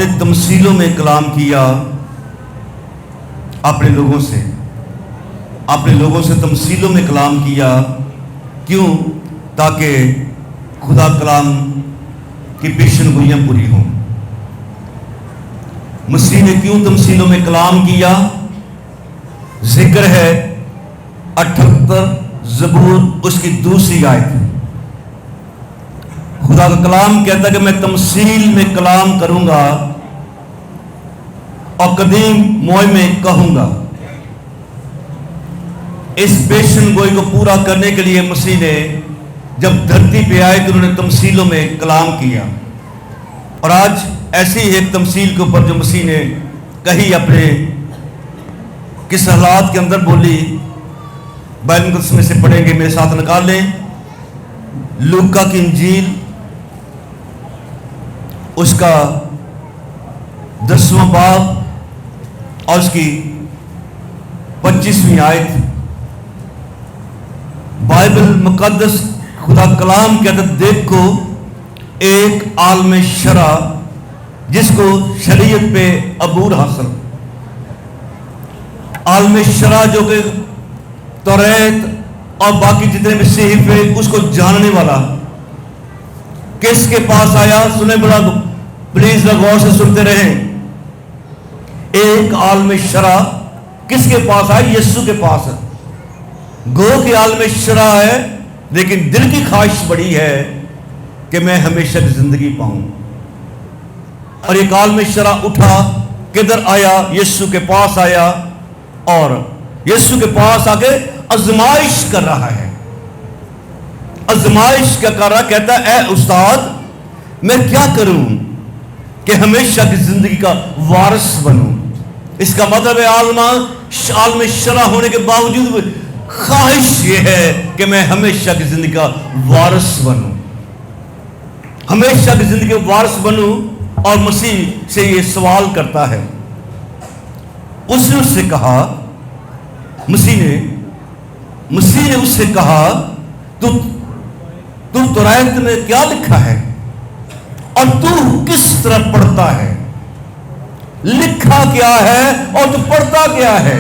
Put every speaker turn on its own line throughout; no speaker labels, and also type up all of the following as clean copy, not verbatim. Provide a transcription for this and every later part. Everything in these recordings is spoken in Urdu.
نے تمثیلوں میں کلام کیا اپنے لوگوں سے تمثیلوں میں کلام کیا. کیوں؟ تاکہ خدا کلام کی پیشن گوئیاں پوری ہوں. مسیح نے کیوں تمثیلوں میں کلام کیا؟ ذکر ہے 78 زبور اس کی دوسری آیت. خدا کا کلام کہتا ہے کہ میں تمثیل میں کلام کروں گا اور قدیم موئے میں کہوں گا. اس پیشن گوئی کو پورا کرنے کے لیے مسیح نے جب دھرتی پہ آئے تو انہوں نے تمثیلوں میں کلام کیا. اور آج ایسی ایک تمثیل کے اوپر جو مسیح نے کہی اپنے کس حالات کے اندر بولی، بائبل مقدس میں سے پڑھیں گے، میرے ساتھ نکال لیں. لوکا کی انجیل اس کا 10واں باب اور اس کی 25ویں آیت. بائبل مقدس خدا کلام کہتا ہے دیکھو ایک عالم شرع جس کو شریعت پہ عبور حاصل، عالم شرع جو کہ توریت اور باقی جتنے بھی صحیفے اس کو جاننے والا کس کے پاس آیا؟ سنیں بڑا پلیز غور سے سنتے رہیں. ایک عالم شرع کس کے پاس آیا؟ یسوع کے پاس. گو کہ عالم شرع ہے لیکن دل کی خواہش بڑی ہے کہ میں ہمیشہ کی زندگی پاؤں. اور ایک عالم شرع اٹھا، کدھر آیا؟ یسوع کے پاس آیا اور یسوع کے پاس آ کے آزمائش کر رہا ہے. آزمائش کیا کر رہا؟ کہتا ہے اے استاد میں کیا کروں کہ ہمیشہ کی زندگی کا وارث بنوں. اس کا مطلب ہے عالم شرع ہونے کے باوجود خواہش یہ ہے کہ میں ہمیشہ کی زندگی کا وارث بنوں، ہمیشہ کی زندگی کا وارث بنوں. اور مسیح سے یہ سوال کرتا ہے. اس نے اس سے کہا، مسیح نے اس سے کہا تو توریت میں کیا لکھا ہے اور تو کس طرح پڑھتا ہے؟ لکھا کیا ہے اور تو پڑھتا کیا ہے؟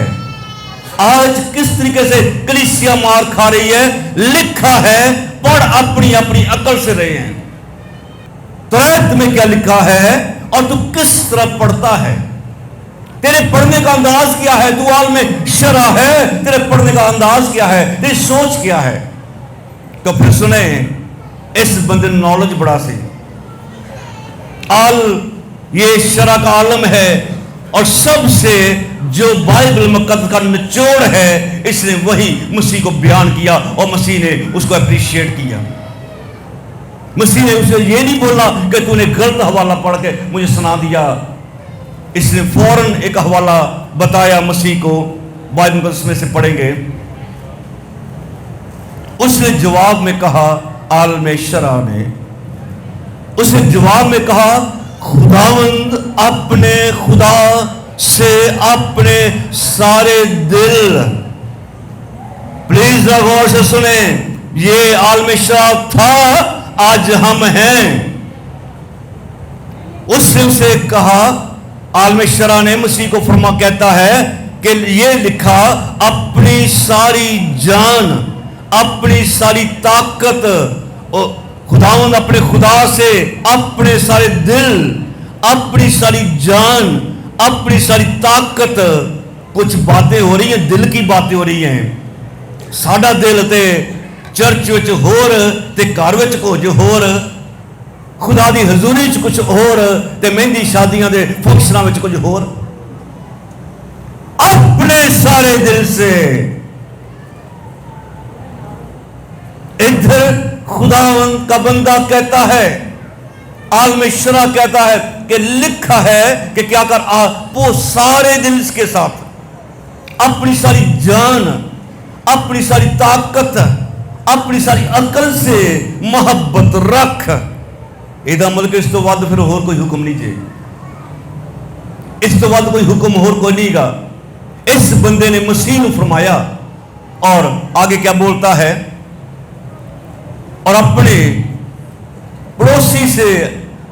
آج کس طریقے سے کلیسیا مار کھا رہی ہے. لکھا ہے، پڑھ اپنی عقل سے رہے ہیں. توریت میں کیا لکھا ہے اور تو کس طرح پڑھتا ہے؟ تیرے پڑھنے کا انداز کیا ہے؟ تو عالم شرع ہے، تیرے پڑھنے کا انداز کیا ہے؟ تیری سوچ کیا ہے؟ تو پھر سنیں، اس بندے نالج بڑا سی، یہ شرع کا عالم ہے اور سب سے جو بائبل مقدس کا نچوڑ ہے اس نے وہی مسیح کو بیان کیا اور مسیح نے اس کو اپریشیٹ کیا. مسیح نے اسے یہ نہیں بولا کہ تو نے غلط حوالہ پڑھ کے مجھے سنا دیا. اس نے فوراً ایک حوالہ بتایا مسیح کو، بائبل مقدس میں سے پڑھیں گے. اس نے جواب میں کہا، عالم شرع نے اس نے جواب میں کہا خداوند اپنے خدا سے اپنے سارے دل. پلیز غور سے سنیں، یہ عالم شرع تھا، آج ہم ہیں. اس نے اسے کہا، عالم شرع نے مسیح کو کہتا ہے کہ یہ لکھا اپنی ساری جان، اپنی ساری طاقت، خداوند اپنے خدا سے اپنے سارے دل، اپنی ساری جان، اپنی ساری طاقت. کچھ باتیں ہو رہی ہیں، دل کی باتیں ہو رہی ہیں. ساڈا دل تے چرچ وچ ہور تے گھر وچ کچھ ہور، خدا دی حضوری وچ کچھ ہور تے مہندی شادیاں دے فنکشناں وچ کچھ ہور. اپنے سارے دل سے ادھر خداوند کا بندہ کہتا ہے، عالم شرع کہتا ہے کہ لکھا ہے کہ کیا کر وہ سارے دل کے ساتھ، اپنی ساری جان، اپنی ساری طاقت، اپنی ساری عقل سے محبت رکھ. یہ مطلب اس تو بعد پھر اور کوئی حکم نہیں جائے، اس تو بعد کوئی حکم اور کوئی نہیں گا. اس بندے نے مسیح نے فرمایا اور آگے کیا بولتا ہے، اور اپنے پڑوسی سے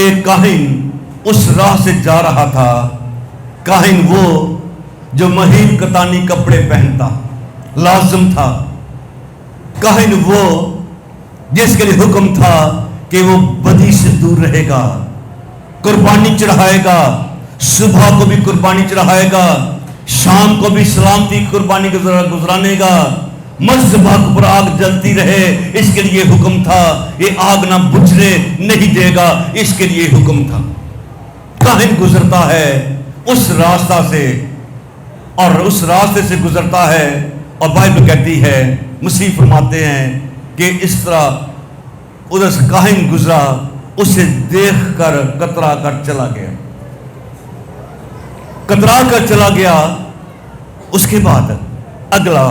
ایک کاہن اس راہ سے جا رہا تھا. کاہن وہ جو مہین کتانی کپڑے پہنتا لازم تھا. کاہن وہ جس کے لیے حکم تھا کہ وہ بدی سے دور رہے گا, قربانی چڑھائے گا, صبح کو بھی قربانی چڑھائے گا, شام کو بھی سلامتی قربانی گزرانے گا, مذبح پر آگ جلتی رہے, اس کے لیے حکم تھا. یہ آگ نہ بجھنے نہیں دے گا, اس کے لیے حکم تھا. کاہن گزرتا ہے اس راستہ سے, اور اس راستے سے گزرتا ہے, اور بائبل کہتی ہے, مسیح فرماتے ہیں کہ اس طرح ادھر سے کاہن گزرا, اسے دیکھ کر کترا کر چلا گیا, کترا کر چلا گیا. اس کے بعد اگلا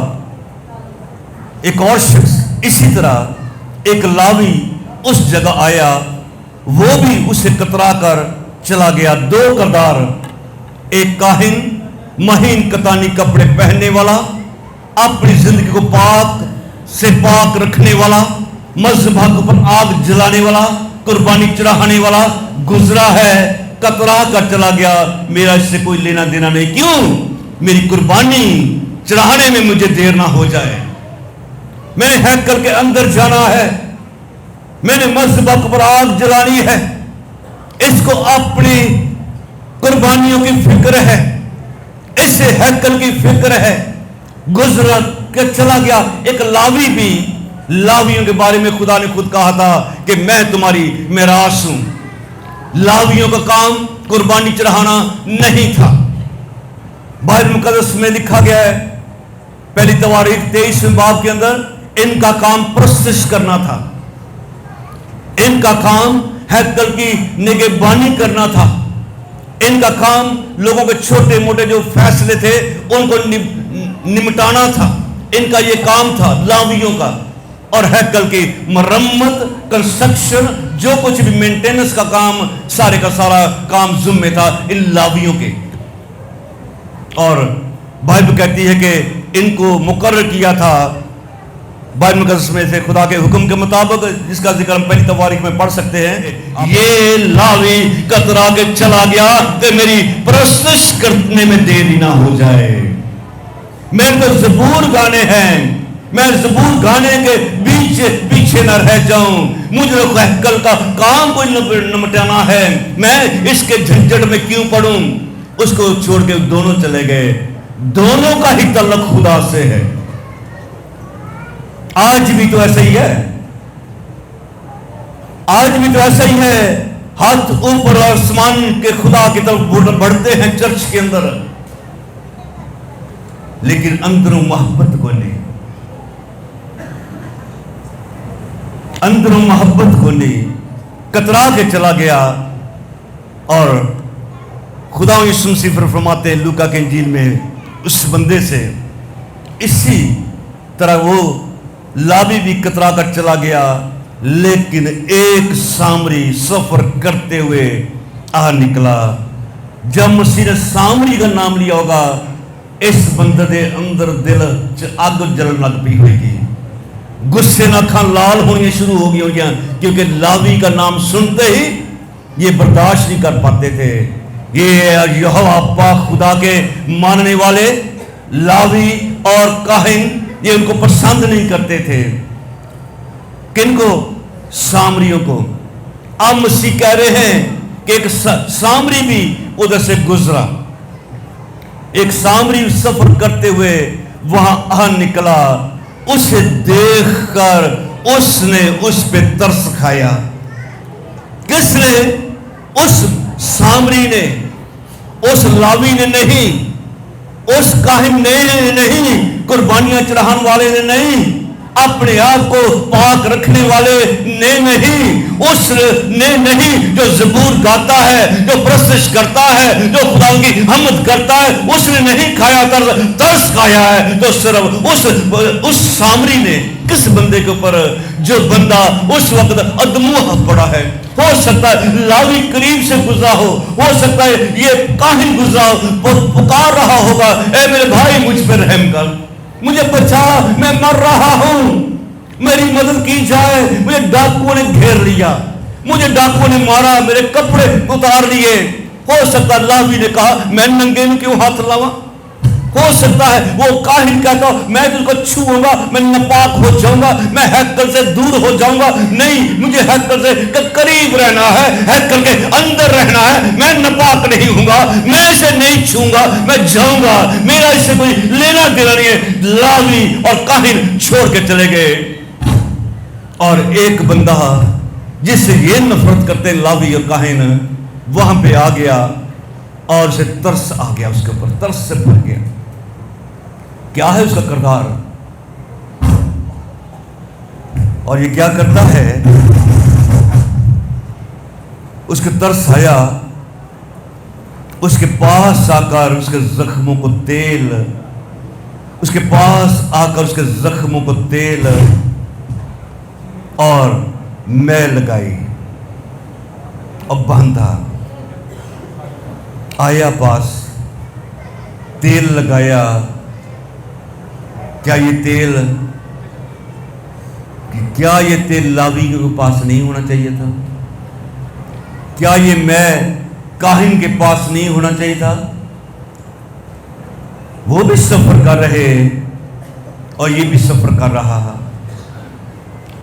ایک اور شخص اسی طرح ایک لاوی اس جگہ آیا, وہ بھی اسے کترا کر چلا گیا. دو کردار, ایک کاہن مہین کتانی کپڑے پہننے والا, اپنی زندگی کو پاک سے پاک رکھنے والا, مذبح کے اوپر آگ جلانے والا, قربانی چڑھانے والا, گزرا ہے, کترا کر چلا گیا. میرا اس سے کوئی لینا دینا نہیں. کیوں؟ میری قربانی چڑھانے میں مجھے دیر نہ ہو جائے. میں نے ہیکل کے اندر جانا ہے, میں نے مذبح کے اوپر آگ جلانی ہے. اس کو اپنی قربانیوں کی فکر ہے, اسے ہیکل کی فکر ہے. گزر کے چلا گیا. ایک لاوی بھی, لاویوں کے بارے میں خدا نے خود کہا تھا کہ میں تمہاری میراث ہوں. لاویوں کا کام قربانی چڑھانا نہیں تھا. بائبل مقدس میں لکھا گیا ہے پہلی تواریخ 23 باب کے اندر, ان کا کام پرستش کرنا تھا, ان کا کام ہیکل کی نگہبانی کرنا تھا, ان کا کام لوگوں کے چھوٹے موٹے جو فیصلے تھے ان کو نمٹانا تھا. ان کا یہ کام تھا لاویوں کا. اور ہیکل کی مرمت, کنسٹرکشن, جو کچھ بھی مینٹیننس کا کام, سارے کا سارا کام ذمہ تھا ان لاویوں کے. اور بائبل کہتی ہے کہ ان کو مقرر کیا تھا بائبل مقدس میں سے خدا کے حکم کے مطابق, جس کا ذکر ہم پہلی تواریخ میں پڑھ سکتے ہیں. یہ لاوی کترا کے چلا گیا کہ میری پرستش کرنے میں دیری نہ ہو جائے. میرے تو زبور گانے ہیں, میں زبور گانے کے پیچھے نہ رہ جاؤں. مجھے ہیکل کا کام کوئی نمٹانا ہے, میں اس کے جھنجھٹ میں کیوں پڑوں. اس کو چھوڑ کے دونوں چلے گئے. دونوں کا ہی تعلق خدا سے ہے. آج بھی تو ایسا ہی ہے, آج بھی تو ایسا ہی ہے. ہاتھ اوپر آسمان کے خدا کی طرف بڑھتے ہیں چرچ کے اندر, لیکن اندروں محبت کو نہیں, اندروں محبت کو نہیں. کترا کے چلا گیا. اور خدا یسوع مسیح فرماتے ہیں لوکا کے انجیل میں اس بندے سے, اسی طرح وہ لاوی بھی کترا کر چلا گیا, لیکن ایک سامری سفر کرتے ہوئے آ نکلا. جب مسیح نے سامری کا نام لیا ہوگا, اس بندے دے اندر دل اگ جلن لگ پی ہوئے گی, غصے نہ کھان لال ہونی شروع ہو گئی ہوگی, کیونکہ لاوی کا نام سنتے ہی یہ برداشت نہیں کر پاتے تھے. یہ یہوہ پاک خدا کے ماننے والے لاوی اور کاہن یہ ان کو پسند نہیں کرتے تھے. کن کو؟ سامریوں کو. اب مسیح کہہ رہے ہیں کہ ایک سامری بھی ادھر سے گزرا. ایک سامری سفر کرتے ہوئے وہاں آ نکلا. اسے دیکھ کر اس نے اس پہ ترس کھایا. کس نے؟ اس سامری نے, اس لاوی نے نہیں, اس کاہن نے نہیں, قربانیاں چڑھانے والے نے نہیں, اپنے آپ کو پاک رکھنے والے نے نہیں, اس نے نہیں جو زبور گاتا ہے, جو پرستش کرتا ہے, جو خدا کی حمد کرتا ہے, اس نے نہیں کھایا ترس کھایا ہے. تو صرف اس سامری نے. کس بندے کے اوپر؟ جو بندہ اس وقت ادموہ پڑا ہے. ہو سکتا ہے لاوی قریب سے گزرا ہو سکتا ہے یہ کاہن گزرا ہو, پکار رہا ہوگا, اے میرے بھائی مجھ پر رحم کر, مجھے بچا, میں مر رہا ہوں, میری مدد کی جائے, مجھے ڈاکوؤں نے گھیر لیا, مجھے ڈاکو نے مارا, میرے کپڑے اتار لیے. ہو سکتا لاوی نے کہا میں ننگے میں کیوں ہاتھ لاواں. ہو سکتا ہے وہ کاہن کہتا میں تجھ کو چھوؤں گا میں ناپاک ہو جاؤں گا, میں ہیکل سے دور ہو جاؤں گا. نہیں, مجھے ہیکل سے قریب رہنا ہے, ہیکل کے اندر رہنا ہے. میں ناپاک نہیں ہوں گا, میں اسے نہیں چھوؤں گا, میں جاؤں گا, میرا اس سے کوئی لینا دینا نہیں ہے. لاوی اور کاہن چھوڑ کے چلے گئے. اور ایک بندہ جس سے یہ نفرت کرتے لاوی اور کاہن وہاں پہ آ گیا اور اسے ترس آ گیا, اس کے اوپر ترس سے بھر گیا. کیا ہے اس کا کردار اور یہ کیا کرتا ہے؟ اس کے ترس آیا, اس کے پاس آ کر اس کے زخموں کو تیل, اس کے پاس آ کر اس کے زخموں کو تیل اور میں لگائی اور باندھا. آیا پاس, تیل لگایا. کیا یہ تیل لاوی کے پاس نہیں ہونا چاہیے تھا؟ کیا یہ میں کاہن کے پاس نہیں ہونا چاہیے تھا؟ وہ بھی سفر کر رہے اور یہ بھی سفر کر رہا.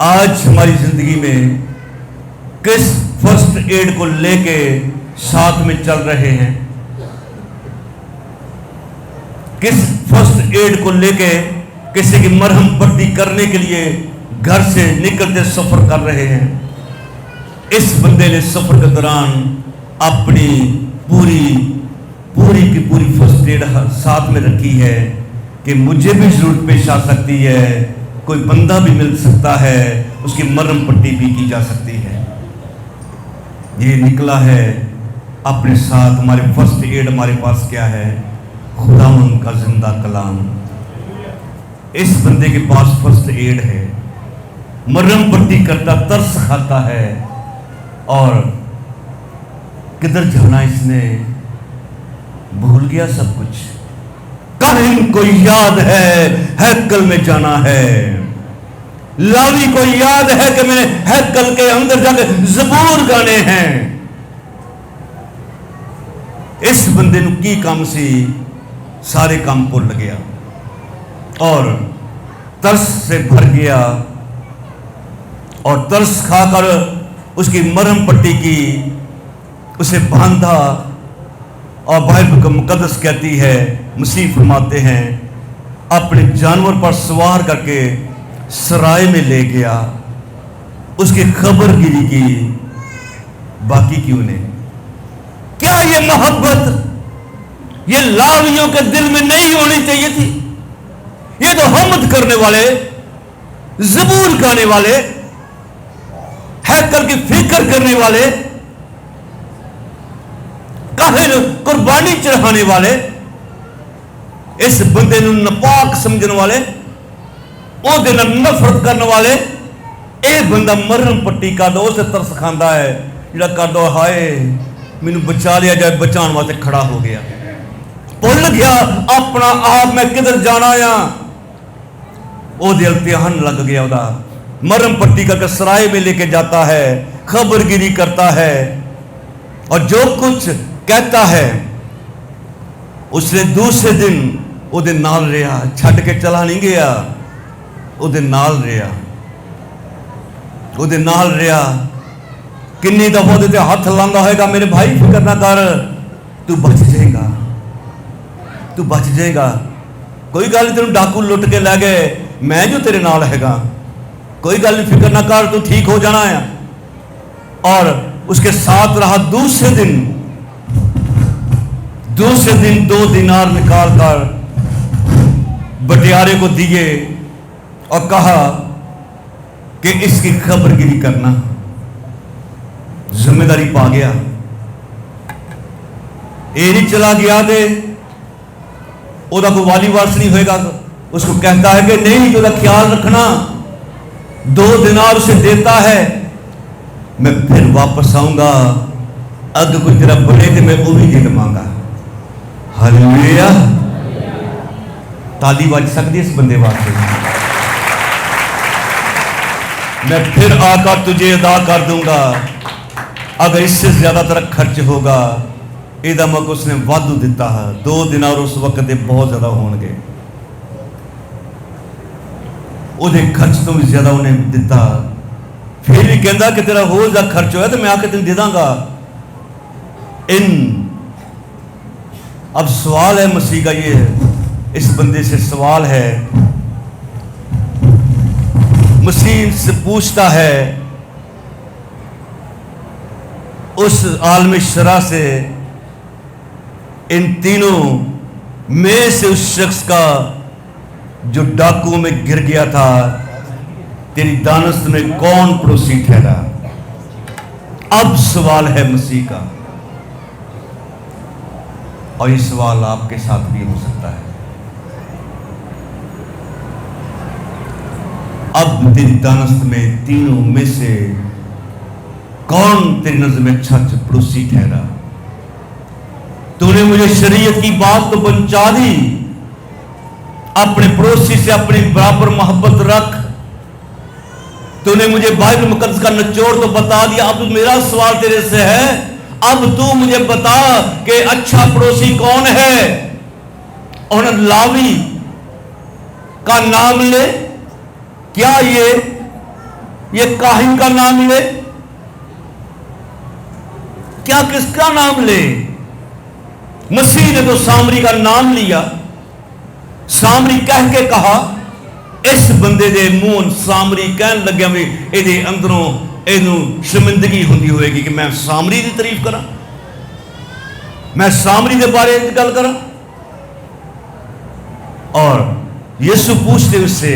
آج ہماری زندگی میں کس فرسٹ ایڈ کو لے کے ساتھ میں چل رہے ہیں؟ کس فرسٹ ایڈ کو لے کے کسی کی مرہم پٹی کرنے کے لیے گھر سے نکلتے سفر کر رہے ہیں؟ اس بندے نے سفر کے دوران اپنی پوری کی پوری فرسٹ ایڈ ساتھ میں رکھی ہے کہ مجھے بھی ضرورت پیش آ سکتی ہے, کوئی بندہ بھی مل سکتا ہے, اس کی مرہم پٹی بھی کی جا سکتی ہے. یہ نکلا ہے اپنے ساتھ. ہمارے فرسٹ ایڈ ہمارے پاس کیا ہے؟ خداوند کا زندہ کلام. اس بندے کے پاس فرسٹ ایڈ ہے, مرہم پٹی کرتا, ترس کھاتا ہے, اور کدھر جانا اس نے بھول گیا سب کچھ. کاہن کو یاد ہے ہیکل میں جانا ہے, لاوی کو یاد ہے کہ میں نے ہیکل کے اندر جا کے زبور گانے ہیں. اس بندے نو کی کام سی, سارے کام بھول گیا اور ترس سے بھر گیا, اور ترس کھا کر اس کی مرہم پٹی کی, اسے باندھا. اور بائبل مقدس کہتی ہے, مسیح فرماتے ہیں, اپنے جانور پر سوار کر کے سرائے میں لے گیا, اس کی خبر گیری کی, باقی کیوں نے. کیا یہ محبت یہ لاویوں کے دل میں نہیں ہونی چاہیے تھی؟ یہ تو حمد کرنے والے, زبور گانے والے, ہیکل کی فکر کرنے والے, کاہن قربانی چڑھانے والے, اس بندے نو ناپاک سمجھنے والے, او دے نال نفرت کرنے والے. اے بندہ مرہم پٹی کر دو, اسے ترس کھاندا ہے جڑا کر دو ہائے مینوں بچا لیا جائے, بچان واسطے کھڑا ہو گیا, بھول گیا اپنا آپ میں کدھر جانا آیا. او دل امتحان لگ گیا, او دا مرہم پٹی کر کے سرائے میں لے کے جاتا ہے, خبر گیری کرتا ہے, اور جو کچھ کہتا ہے اس نے دوسرے دن او دے نال رہا, چھڈ کے چلا نہیں گیا, او دے نال رہا, او دے نال رہا. کنی دفعہ دے ہاتھ لاندا ہوئے گا, میرے بھائی فکر نہ کر, تو بچ جائے گا, تو بچ جائے گا, کوئی گل نہیں, تینوں ڈاکو لٹ کے لے گئے, میں جو تیرے نال ہے گا, کوئی گل نہیں, فکر نہ کر, تو ٹھیک ہو جانا ہے. اور اس کے ساتھ رہا. دوسرے دن 2 دینار نکال کر بٹیارے کو دیے اور کہا کہ اس کی خبر گیری کرنا. ذمہ داری پا گیا, یہ نہیں چلا گیا دے او دا کوئی والی وارث نہیں ہوئے گا, اس کو کہتا ہے کہ نہیں, جو دا خیال رکھنا, 2 دینار اسے دیتا ہے, میں پھر واپس آؤں گا, اگر کوئی تیرا بڑے تھے میں وہ بھی دے دوں گا. ہلیلویا. تالی بج سکتی اس بندے واسطے. میں پھر آ کر تجھے ادا کر دوں گا. اگر اس سے زیادہ تر خرچ ہوگا یہ مک اس نے وادو دیتا ہے 2 دینار اس وقت دے بہت زیادہ ہون گے وہ خرچ تو بھی زیادہ انہیں دیتا پھر بھی کہندا کہ تیرا ہو جا خرچ ہویا تو میں آ کے تین دے داں گا اب سوال ہے مسیح کا یہ اس بندے سے سوال ہے مسیح سے پوچھتا ہے اس عالم شرع سے ان تینوں میں سے اس شخص کا جو ڈاکو میں گر گیا تھا تیری دانست میں کون پڑوسی ٹھہرا اب سوال ہے مسیح کا اور یہ سوال آپ کے ساتھ بھی ہو سکتا ہے اب تیری دانست میں تینوں میں سے کون تیری نظر میں اچھا پڑوسی ٹھہرا تو نے مجھے شریعت کی بات تو پہنچا دی اپنے پڑوسی سے اپنی برابر محبت رکھ تو نے مجھے بائبل مقدس کا نچوڑ تو بتا دیا اب میرا سوال تیرے سے ہے اب تو مجھے بتا کہ اچھا پڑوسی کون ہے اور لاوی کا نام لے کیا یہ کاہن کا نام لے کیا کس کا نام لے مسیح نے تو سامری کا نام لیا سامری کہہ کے کہا اس بندے دے منہ سامری کہن لگیا بھی یہ اندروں شرمندگی ہوندی ہوئے گی کہ میں سامری دی تعریف کرا میں سامری دے بارے گل کرا اور یسوع پوچھتے اس سے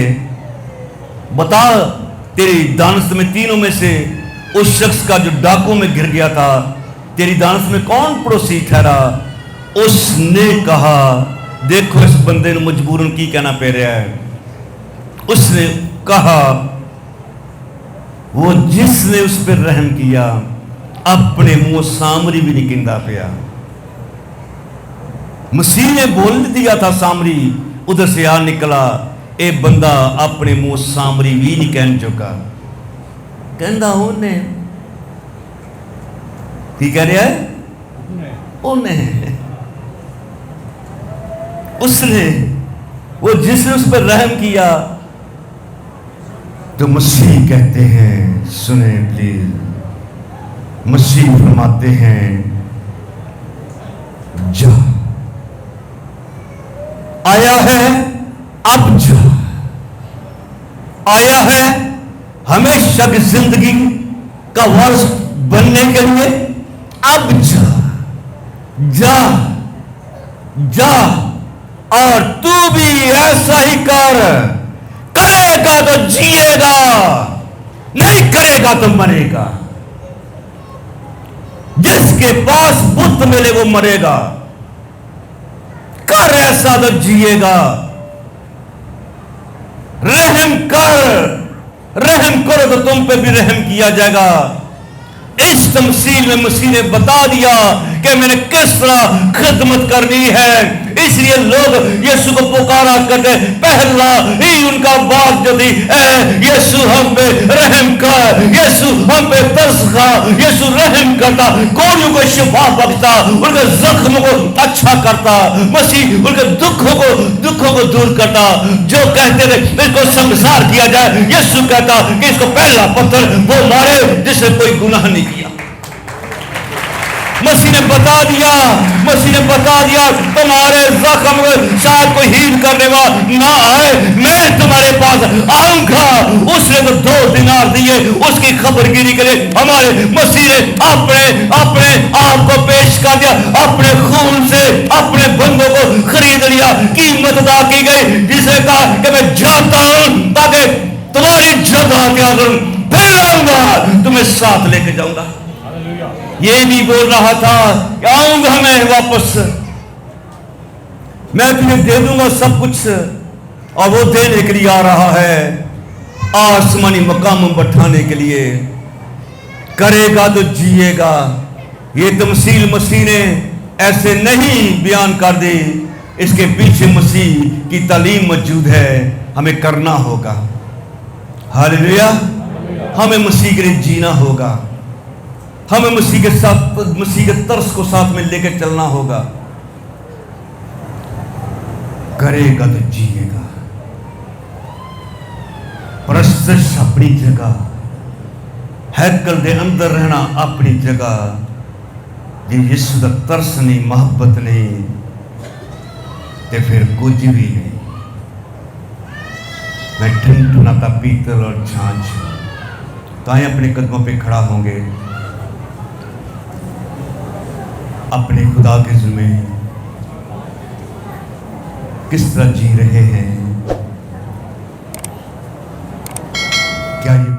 بتا تیری دانست میں تینوں میں سے اس شخص کا جو ڈاکو میں گر گیا تھا تیری دانست میں کون پڑوسی ٹھہرا اس نے کہا دیکھو اس بندے نے مجبوراً کی کہنا پہ رہا ہے اس نے کہا وہ جس نے اس پر رحم کیا اپنے منہ سامری بھی نہیں کہندا پیا مسیح نے بول دیا تھا سامری ادھر سے آ نکلا اے بندہ اپنے منہ سامری بھی نہیں کہن چکا کہندا انہیں کی کہہ رہا ہے انہیں اس نے وہ جس نے اس پر رحم کیا تو مسیح کہتے ہیں سنیں پلیز مسیح فرماتے ہیں جا آیا ہے اب جا آیا ہے ہمیشہ کی زندگی کا وارث بننے کے لیے اب جا جا جا اور تو بھی ایسا ہی کرے گا تو جیے گا نہیں کرے گا تو مرے گا جس کے پاس بت ملے وہ مرے گا کر ایسا تو جیے گا رحم کرو تو تم پہ بھی رحم کیا جائے گا اس تمثیل میں مسیح نے بتا دیا کہ میں نے کس طرح خدمت کرنی ہے اس لیے لوگ یسوع کو پکارا کرتے پہلا ہی ان کا بات جو تھی اے یسوع ہم پہ رحم کر یسوع ہم پہ ترس کھا یسوع رحم کرتا کوڑیوں کو شفا بخشتا ان کے زخموں کو اچھا کرتا مسیح ان کے دکھوں کو دور کرتا جو کہتے تھے اس کو سنسار کیا جائے یسوع کہتا کہ اس کو پہلا پتھر وہ مارے جس نے کوئی گناہ نہیں کیا مسیح نے بتا دیا تمہارے زخم شاید کوئی ہیل کرنے والا نہ آئے میں تمہارے پاس آؤں گا اس نے تو 2 دینار دیے اس کی خبر گیری کے لیے ہمارے مسیح نے اپنے آپ کو پیش کر دیا اپنے خون سے اپنے بندوں کو خرید لیا قیمت ادا کی گئی جسے کہا کہ میں جاتا ہوں تاکہ تمہاری جگہ کیا کروں پھر آؤں گا تمہیں ساتھ لے کے جاؤں گا یہ نہیں بول رہا تھا کہ آؤں گا میں واپس میں تمہیں دے دوں گا سب کچھ اور وہ دینے کے لیے آ رہا ہے آسمانی مقام بٹھانے کے لیے کرے گا تو جیے گا یہ تمثیل مسیح نے ایسے نہیں بیان کر دی اس کے پیچھے مسیح کی تعلیم موجود ہے ہمیں کرنا ہوگا ہاللیلویا ہمیں مسیح کے لیے جینا ہوگا ہمیں مسیح کے ساتھ، مسیح کے طرز کو ساتھ میں لے کے چلنا ہوگا. کرے گا تو جیے گا. پرستش اپنی جگہ، ہیکل دے اندر رہنا اپنی جگہ. جی یسوع دا ترس نہیں، محبت نہیں تے پھر کچھ بھی نہیں. میں ٹھنٹھناتا پیتل اور چھاچھ کہیں اپنے قدموں پہ کھڑا ہوں گے، اپنے خدا کے ذمہ کس طرح جی رہے ہیں. کیا یہ